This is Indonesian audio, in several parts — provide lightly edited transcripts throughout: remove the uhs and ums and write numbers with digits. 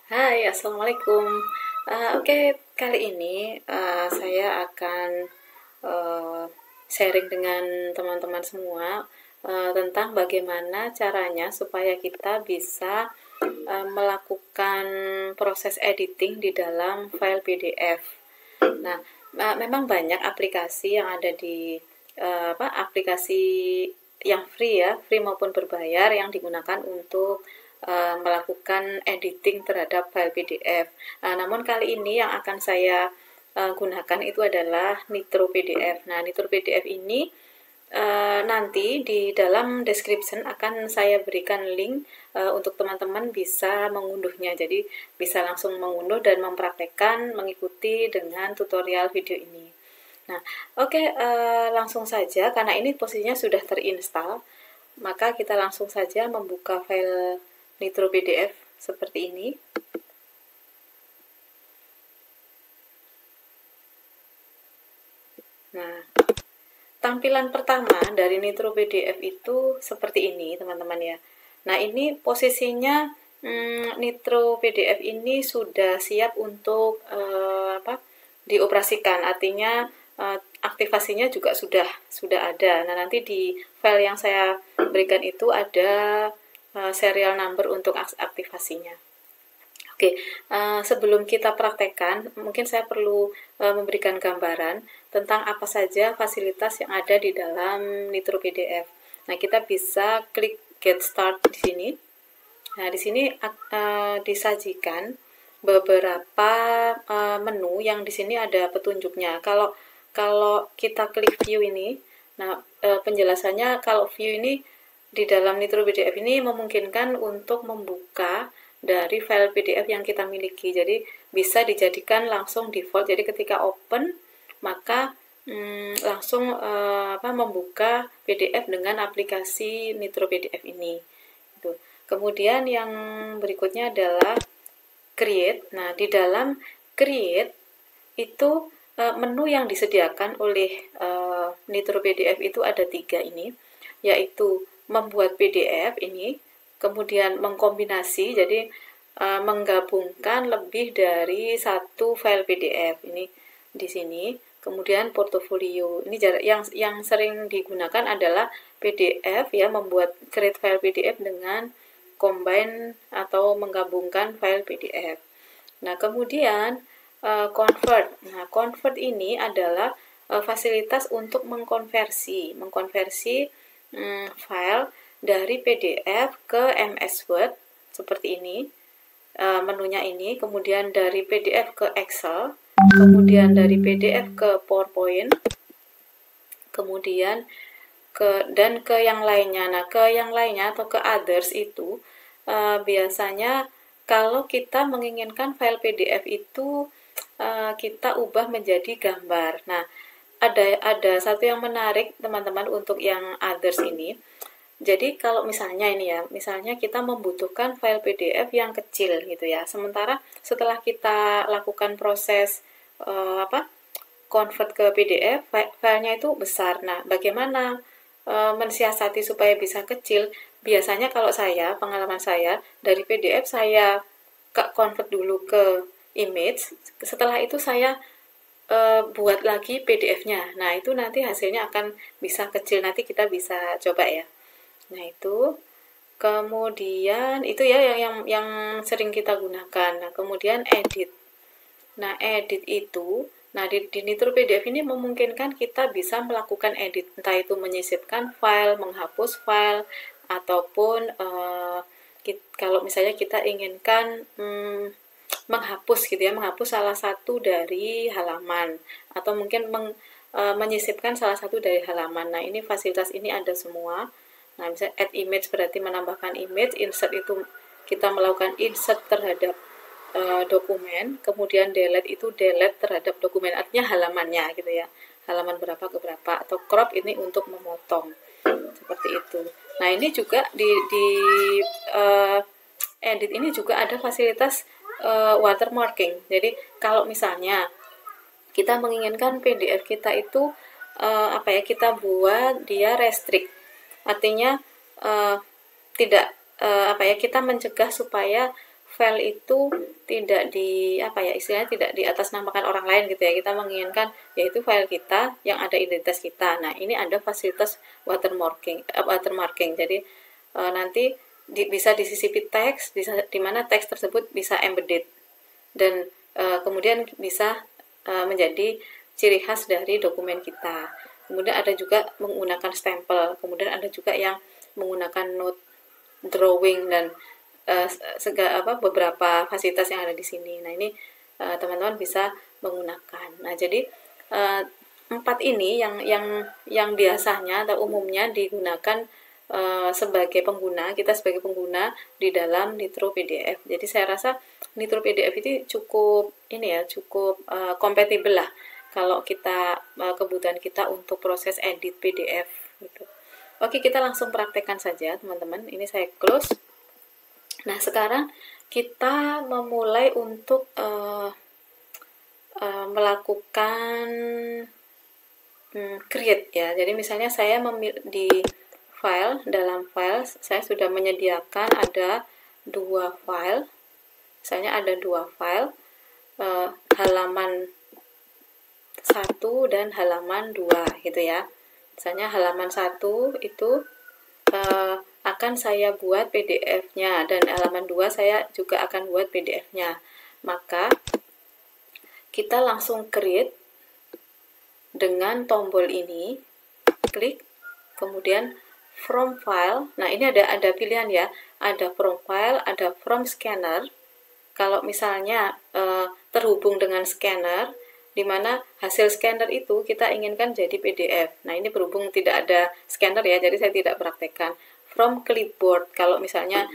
Hai, Assalamualaikum. Oke, kali ini saya akan eh, sharing dengan teman-teman semua tentang bagaimana caranya supaya kita bisa melakukan proses editing di dalam file PDF. Nah, memang banyak aplikasi yang ada di aplikasi yang free ya, free maupun berbayar yang digunakan untuk melakukan editing terhadap file PDF. Namun kali ini yang akan saya gunakan itu adalah Nitro PDF. Nah, Nitro PDF ini nanti di dalam description akan saya berikan link untuk teman-teman bisa mengunduhnya. Jadi bisa langsung mengunduh dan mempraktekkan mengikuti dengan tutorial video ini. Nah, oke, langsung saja karena ini posisinya sudah terinstall, maka kita langsung saja membuka file Nitro PDF seperti ini. Nah, tampilan pertama dari Nitro PDF itu seperti ini, teman-teman ya. Nah, ini posisinya Nitro PDF ini sudah siap untuk dioperasikan. Artinya aktivasinya juga sudah ada. Nah, nanti di file yang saya berikan itu ada serial number untuk aktivasinya. Oke, sebelum kita praktekkan, mungkin saya perlu memberikan gambaran tentang apa saja fasilitas yang ada di dalam Nitro PDF. Nah, kita bisa klik Get Start di sini. Nah, di sini disajikan beberapa menu yang di sini ada petunjuknya. Kalau kita klik View ini, nah penjelasannya kalau View ini di dalam Nitro PDF ini memungkinkan untuk membuka dari file PDF yang kita miliki. Jadi bisa dijadikan langsung default. Jadi ketika open maka langsung membuka PDF dengan aplikasi Nitro PDF ini. Itu. Kemudian yang berikutnya adalah create. Nah, di dalam create itu menu yang disediakan oleh Nitro PDF itu ada 3 ini, yaitu membuat PDF ini, kemudian mengkombinasi, jadi menggabungkan lebih dari satu file PDF ini di sini. Kemudian portofolio ini yang sering digunakan adalah PDF ya, membuat create file PDF dengan combine atau menggabungkan file PDF. Nah, kemudian convert. Nah, convert ini adalah fasilitas untuk mengkonversi file dari PDF ke MS Word seperti ini. Menunya ini, kemudian dari PDF ke Excel, kemudian dari PDF ke PowerPoint, kemudian ke yang lainnya. Nah, ke yang lainnya atau ke others itu biasanya kalau kita menginginkan file PDF itu kita ubah menjadi gambar. Nah, ada satu yang menarik teman-teman untuk yang others ini. Jadi kalau misalnya ini ya, misalnya kita membutuhkan file PDF yang kecil gitu ya. Sementara setelah kita lakukan proses convert ke PDF, filenya itu besar. Nah, bagaimana mensiasati supaya bisa kecil? Biasanya kalau pengalaman saya, dari PDF saya convert dulu ke image, setelah itu saya buat lagi PDF-nya. Nah, itu nanti hasilnya akan bisa kecil. Nanti kita bisa coba ya. Nah, itu kemudian itu ya yang sering kita gunakan. Nah, kemudian edit. Nah, edit itu, nah di Nitro PDF ini memungkinkan kita bisa melakukan edit, entah itu menyisipkan file, menghapus file, ataupun kalau misalnya kita inginkan menghapus gitu ya, menghapus salah satu dari halaman, atau mungkin menyisipkan salah satu dari halaman. Nah, ini fasilitas ini ada semua. Nah, misalnya add image berarti menambahkan image, insert itu kita melakukan insert terhadap dokumen, kemudian delete itu delete terhadap dokumen, artinya halamannya gitu ya, halaman berapa ke berapa, atau crop ini untuk memotong seperti itu. Nah, ini juga di edit ini juga ada fasilitas watermarking. Jadi kalau misalnya kita menginginkan PDF kita itu kita buat dia restrict, artinya tidak kita mencegah supaya file itu tidak di apa ya, istilahnya tidak di atas namakan orang lain gitu ya. Kita menginginkan yaitu file kita yang ada identitas kita. Nah, ini ada fasilitas watermarking. Jadi nanti bisa disisipi teks, di mana teks tersebut bisa embedded dan kemudian bisa menjadi ciri khas dari dokumen kita. Kemudian ada juga menggunakan stempel, kemudian ada juga yang menggunakan note, drawing, dan beberapa fasilitas yang ada di sini. Nah, ini teman-teman bisa menggunakan. Nah, jadi 4 ini yang biasanya atau umumnya digunakan sebagai pengguna, kita sebagai pengguna di dalam Nitro PDF. Jadi saya rasa Nitro PDF itu cukup kompatibel lah kalau kita kebutuhan kita untuk proses edit PDF gitu. Oke, kita langsung praktekkan saja teman-teman. Ini saya close. Nah, sekarang kita memulai untuk melakukan create ya. Jadi misalnya saya dalam file saya sudah menyediakan ada 2 file. Misalnya ada 2 file, halaman 1 dan halaman 2 gitu ya. Misalnya halaman 1 itu akan saya buat PDF-nya, dan halaman 2 saya juga akan buat PDF-nya. Maka kita langsung create dengan tombol ini, klik, kemudian from file. Nah, ini ada pilihan ya, ada from file, ada from scanner. Kalau misalnya terhubung dengan scanner, di mana hasil scanner itu kita inginkan jadi PDF. Nah, ini berhubung tidak ada scanner ya, jadi saya tidak praktekkan. From clipboard, kalau misalnya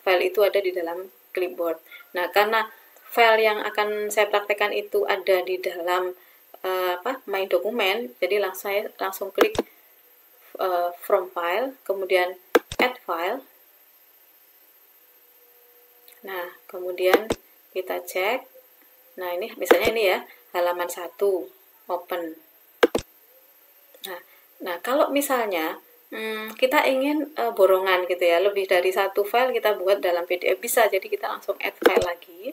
file itu ada di dalam clipboard. Nah, karena file yang akan saya praktekkan itu ada di dalam my document, jadi saya langsung klik from file, kemudian add file. Nah, kemudian kita cek. Nah, ini misalnya ini ya, halaman 1, open. Nah, kalau misalnya kita ingin borongan gitu ya, lebih dari 1 file kita buat dalam PDF bisa, jadi kita langsung add file lagi.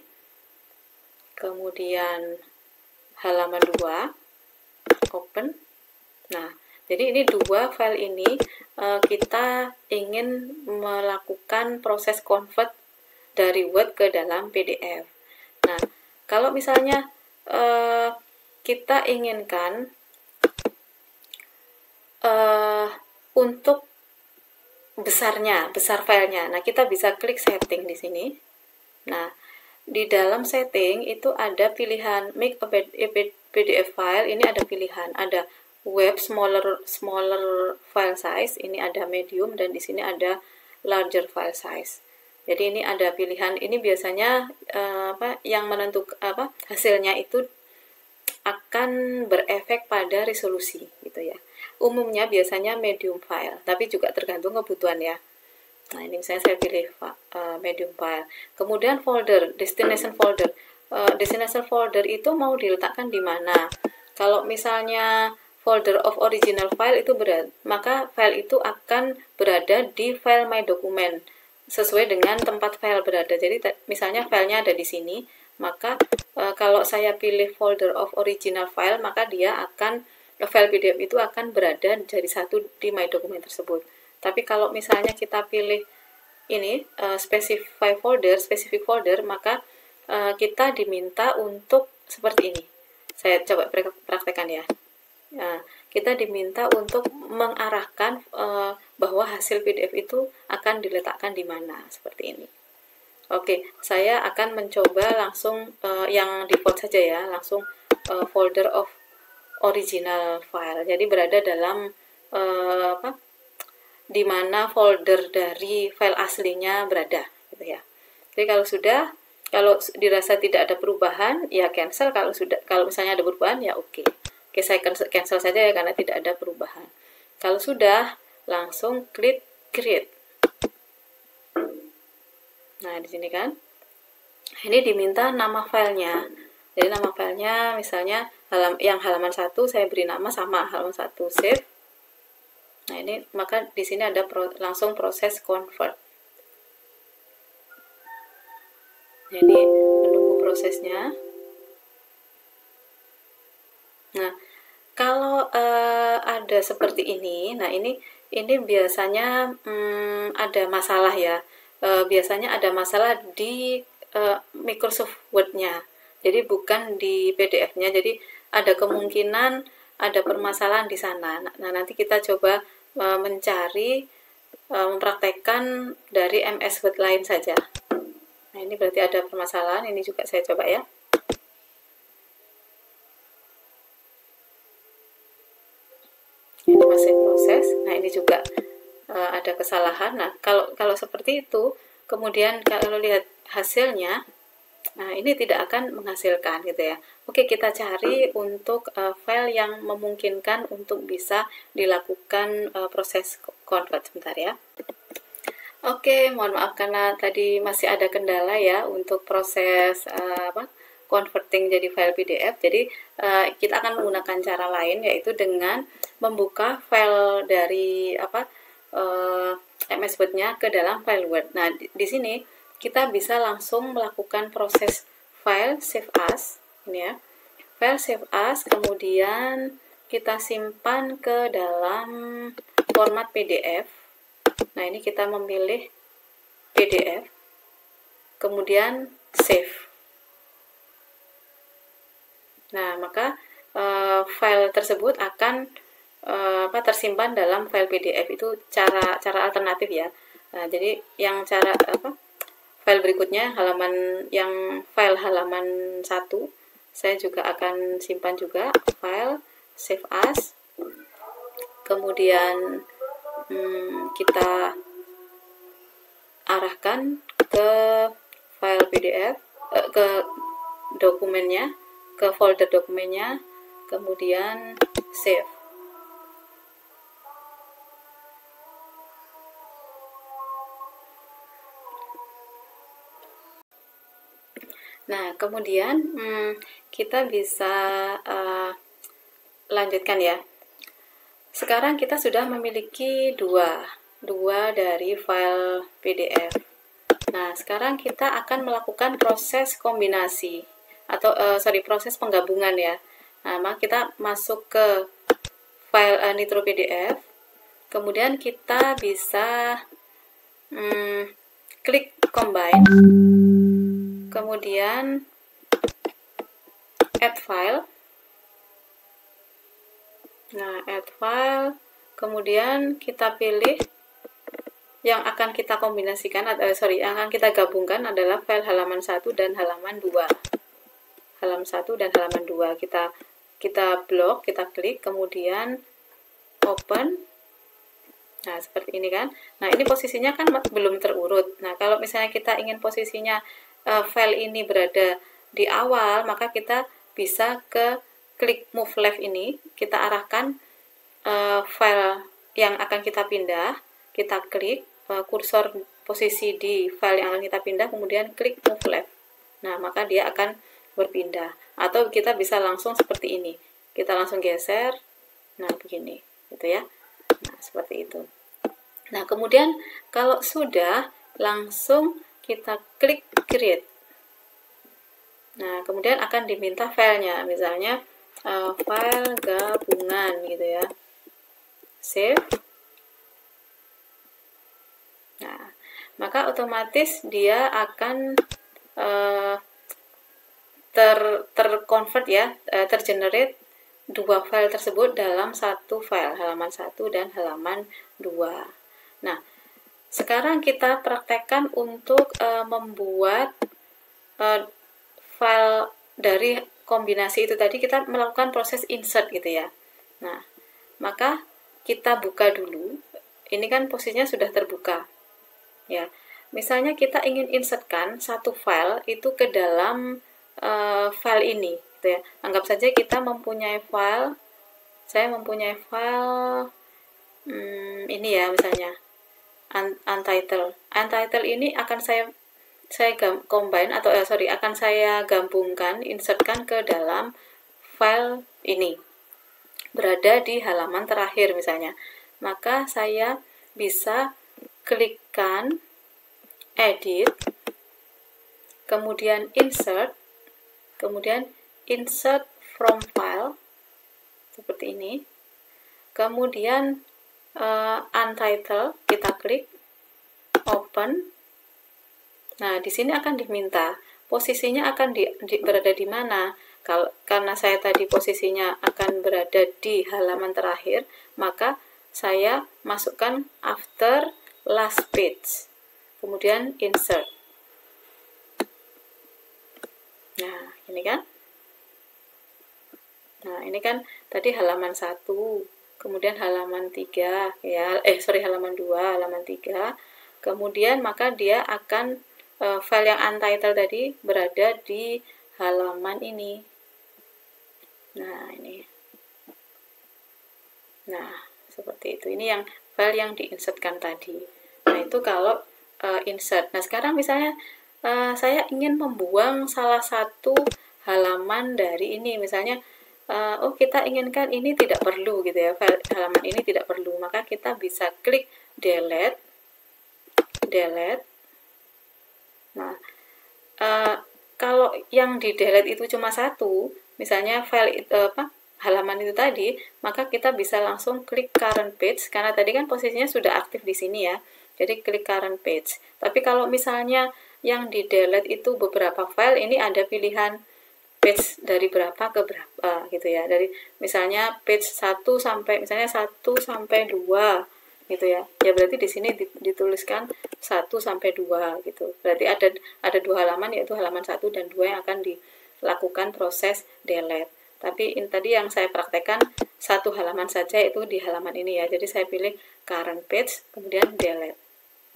Kemudian halaman 2, open. Nah, jadi ini 2 file ini kita ingin melakukan proses convert dari Word ke dalam PDF. Nah, kalau misalnya kita inginkan untuk besar filenya, nah kita bisa klik setting di sini. Nah, di dalam setting itu ada pilihan make a PDF file. Ini ada pilihan, ada web smaller file size, ini ada medium, dan di sini ada larger file size. Jadi ini ada pilihan. Ini biasanya yang menentukan hasilnya itu akan berefek pada resolusi gitu ya. Umumnya biasanya medium file, tapi juga tergantung kebutuhan ya. Nah, ini misalnya saya pilih medium file. Kemudian folder, destination folder. Destination folder itu mau diletakkan di mana? Kalau misalnya folder of original file itu maka file itu akan berada di file my document sesuai dengan tempat file berada. Jadi misalnya filenya ada di sini, maka kalau saya pilih folder of original file, maka file PDF itu akan berada jadi satu di my document tersebut. Tapi kalau misalnya kita pilih ini specific folder, maka kita diminta untuk seperti ini. Saya coba praktekkan ya. Nah, kita diminta untuk mengarahkan bahwa hasil PDF itu akan diletakkan di mana, seperti ini. Oke, saya akan mencoba langsung yang default saja ya, langsung folder of original file. Jadi berada dalam di mana folder dari file aslinya berada, gitu ya. Jadi kalau dirasa tidak ada perubahan, ya cancel. Kalau misalnya ada perubahan, ya oke. Oke, saya cancel saja ya karena tidak ada perubahan. Kalau sudah, langsung klik create. Nah, di sini kan, ini diminta nama filenya. Jadi nama filenya misalnya yang halaman 1 saya beri nama sama halaman 1, save. Nah, ini maka di sini ada langsung proses convert. Nah, ini menunggu prosesnya. Nah, kalau ada seperti ini, nah ini biasanya ada masalah ya. Biasanya ada masalah di Microsoft Word-nya. Jadi bukan di PDF-nya. Jadi ada kemungkinan ada permasalahan di sana. Nah, nanti kita coba mencari mempraktekkan dari MS Word lain saja. Nah, ini berarti ada permasalahan. Ini juga saya coba ya. Ini masih proses. Nah, ini juga ada kesalahan. Nah, kalau seperti itu, kemudian kalau lihat hasilnya, nah ini tidak akan menghasilkan gitu ya. Oke, kita cari untuk file yang memungkinkan untuk bisa dilakukan proses convert. Sebentar ya. Oke, mohon maaf karena tadi masih ada kendala ya untuk proses converting jadi file PDF. Jadi kita akan menggunakan cara lain, yaitu dengan membuka file dari MS Word-nya ke dalam file Word. Nah, di sini kita bisa langsung melakukan proses file save as, ini ya. File save as, kemudian kita simpan ke dalam format PDF. Nah, ini kita memilih PDF, kemudian save. Nah, maka file tersebut akan tersimpan dalam file PDF. Itu cara alternatif ya. Nah, jadi yang file berikutnya file halaman 1 saya juga akan simpan juga file save as. Kemudian kita arahkan ke file PDF, ke dokumennya, ke folder dokumennya, kemudian save. Nah, kemudian kita bisa lanjutkan ya. Sekarang kita sudah memiliki dua dari file PDF. Nah, sekarang kita akan melakukan proses kombinasi atau proses penggabungan ya. Nah, maka kita masuk ke file Nitro PDF. Kemudian kita bisa klik combine. Kemudian add file. Nah, add file, kemudian kita pilih yang akan kita kombinasikan, yang akan kita gabungkan adalah file halaman 1 dan halaman 2. Halaman 1 dan halaman 2. Kita blok, kita klik, kemudian open. Nah, seperti ini kan. Nah, ini posisinya kan belum terurut. Nah, kalau misalnya kita ingin posisinya file ini berada di awal, maka kita bisa klik move left ini, kita arahkan file yang akan kita pindah, kita klik kursor posisi di file yang akan kita pindah, kemudian klik move left. Nah, maka dia akan berpindah. Atau kita bisa langsung seperti ini, kita langsung geser, nah begini, gitu ya. Nah, seperti itu. Nah, kemudian kalau sudah, langsung kita klik create. Nah, kemudian akan diminta filenya, misalnya file gabungan gitu ya. Save. Nah, maka otomatis dia akan terconvert ya, tergenerate dua file tersebut dalam satu file, halaman 1 dan halaman 2. Nah, sekarang kita praktekkan untuk membuat file dari kombinasi itu tadi, kita melakukan proses insert gitu ya. Nah, maka kita buka dulu. Ini kan posisinya sudah terbuka. Ya. Misalnya kita ingin insertkan satu file itu ke dalam file ini gitu ya. Anggap saja kita mempunyai file, saya mempunyai file ini ya, misalnya untitled. Untitled ini akan saya combine atau akan saya gabungkan, insertkan ke dalam file ini, berada di halaman terakhir misalnya. Maka saya bisa klikkan edit, kemudian insert, kemudian insert from file, seperti ini. Kemudian untitled, kita klik, open. Nah, di sini akan diminta posisinya akan berada di mana. Karena saya tadi posisinya akan berada di halaman terakhir, maka saya masukkan after last page, kemudian insert. Nah, ini kan. Nah, ini kan tadi halaman 1, kemudian halaman 3, ya, halaman 2, halaman 3. Kemudian maka dia akan file yang untitled tadi berada di halaman ini. Nah, ini. Nah, seperti itu. Ini yang file yang diinsertkan tadi. Nah, itu kalau insert. Nah, sekarang misalnya saya ingin membuang salah satu halaman dari ini. Misalnya, kita inginkan ini tidak perlu gitu ya, file halaman ini tidak perlu. Maka kita bisa klik delete. Nah, kalau yang di delete itu cuma satu, misalnya file halaman itu tadi, maka kita bisa langsung klik current page, karena tadi kan posisinya sudah aktif di sini ya, jadi klik current page. Tapi kalau misalnya yang di delete itu beberapa file, ini ada pilihan page dari berapa ke berapa gitu ya, dari misalnya page 1 sampai misalnya 1 sampai 2 gitu ya. Ya berarti di sini dituliskan 1 sampai 2 gitu. Berarti ada 2 halaman, yaitu halaman 1 dan 2 yang akan dilakukan proses delete. Tapi ini tadi yang saya praktekkan satu halaman saja, itu di halaman ini ya. Jadi saya pilih current page kemudian delete.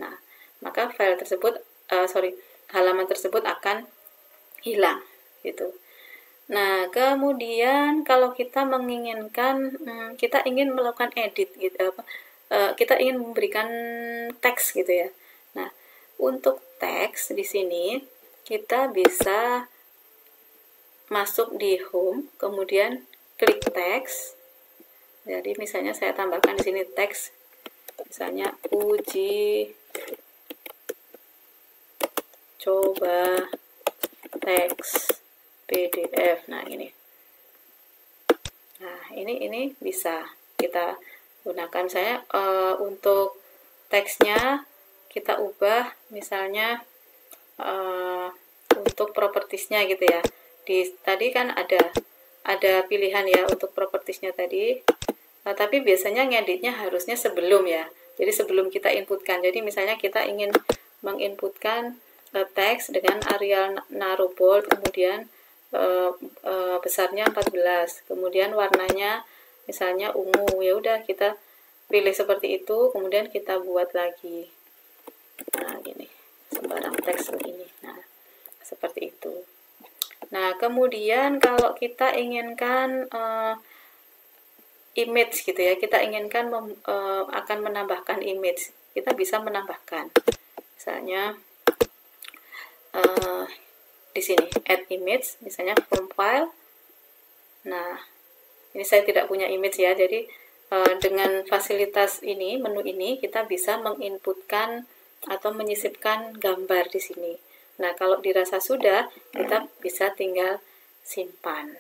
Nah, maka file tersebut halaman tersebut akan hilang gitu. Nah, kemudian kalau kita menginginkan kita ingin melakukan edit gitu, kita ingin memberikan teks gitu ya. Nah, untuk teks di sini kita bisa masuk di home, kemudian klik teks. Jadi misalnya saya tambahkan di sini teks, misalnya uji coba teks PDF. Nah, ini. Nah, ini bisa kita gunakan. Saya untuk teksnya kita ubah misalnya untuk propertiesnya gitu ya. Tadi kan ada pilihan ya untuk propertiesnya tadi. Tapi biasanya ngeditnya harusnya sebelum ya. Jadi sebelum kita inputkan. Jadi misalnya kita ingin menginputkan teks dengan Arial Narrow Bold, kemudian besarnya 14, kemudian warnanya misalnya ungu, ya udah kita pilih seperti itu, kemudian kita buat lagi. Nah, gini, sembarang teks begini. Nah, seperti itu. Nah, kemudian kalau kita inginkan image gitu ya, kita inginkan akan menambahkan image, kita bisa menambahkan. Misalnya di sini add image, misalnya from file. Nah, ini saya tidak punya image ya, jadi dengan fasilitas ini, menu ini, kita bisa menginputkan atau menyisipkan gambar di sini. Nah, kalau dirasa sudah, kita bisa tinggal simpan.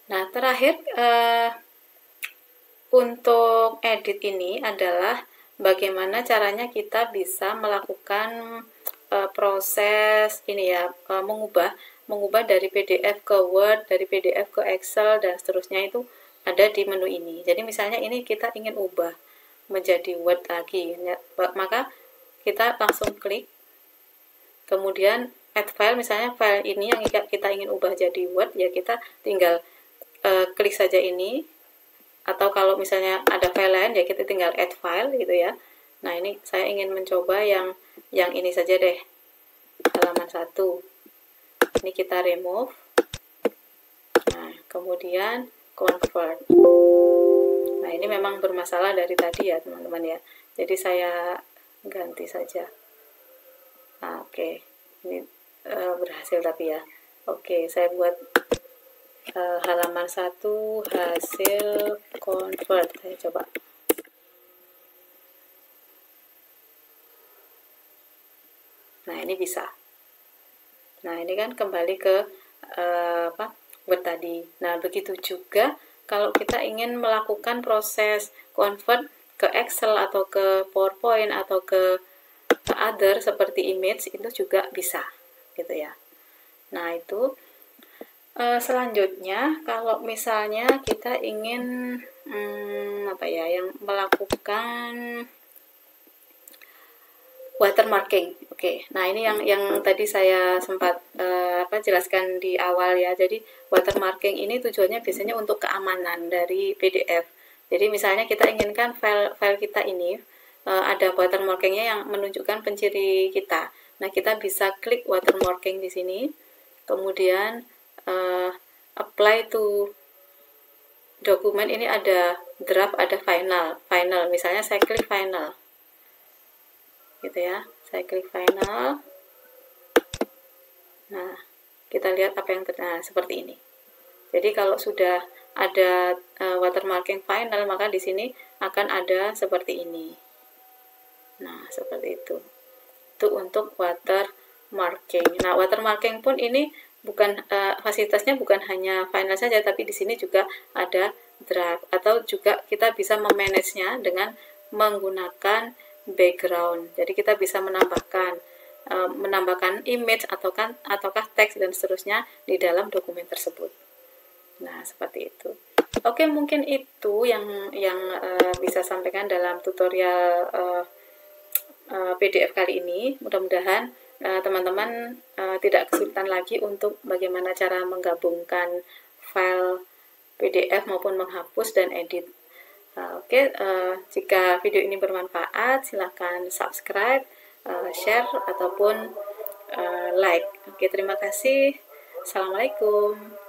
Nah, terakhir untuk edit ini adalah bagaimana caranya kita bisa melakukan proses ini ya, mengubah dari PDF ke Word, dari PDF ke Excel dan seterusnya, itu ada di menu ini. Jadi misalnya ini kita ingin ubah menjadi Word lagi, maka kita langsung klik, kemudian add file. Misalnya file ini yang kita ingin ubah jadi Word, ya kita tinggal klik saja ini. Atau kalau misalnya ada file lain, ya kita tinggal add file gitu ya. Nah, ini saya ingin mencoba yang ini saja deh, halaman 1. Ini kita remove. Nah, kemudian convert. Nah, ini memang bermasalah dari tadi ya teman-teman ya. Jadi saya ganti saja. Nah, oke. Ini berhasil tapi ya. Oke, saya buat halaman 1 hasil convert. Saya coba. Nah, ini bisa. Nah, ini kan kembali ke Word tadi. Nah, begitu juga kalau kita ingin melakukan proses convert ke Excel atau ke PowerPoint atau ke other seperti image, itu juga bisa gitu ya. Nah, itu selanjutnya kalau misalnya kita ingin yang melakukan watermarking. Oke. Nah, ini yang tadi saya sempat jelaskan di awal ya. Jadi watermarking ini tujuannya biasanya untuk keamanan dari PDF. Jadi misalnya kita inginkan file kita ini ada watermarkingnya yang menunjukkan penciri kita. Nah, kita bisa klik watermarking di sini. Kemudian apply to dokumen, ini ada draft, ada final. Misalnya saya klik final. Gitu ya, saya klik final. Nah, kita lihat apa yang seperti ini. Jadi kalau sudah ada watermarking final, maka di sini akan ada seperti ini. Nah, seperti itu. Itu untuk watermarking. Nah, watermarking pun ini bukan fasilitasnya bukan hanya final saja, tapi di sini juga ada draft, atau juga kita bisa memanage-nya dengan menggunakan background. Jadi kita bisa menambahkan image ataukah teks dan seterusnya di dalam dokumen tersebut. Nah, seperti itu. Oke, mungkin itu yang bisa sampaikan dalam tutorial PDF kali ini. Mudah-mudahan teman-teman tidak kesulitan lagi untuk bagaimana cara menggabungkan file PDF maupun menghapus dan edit. Jika video ini bermanfaat, silakan subscribe, share, ataupun like. Terima kasih. Assalamualaikum.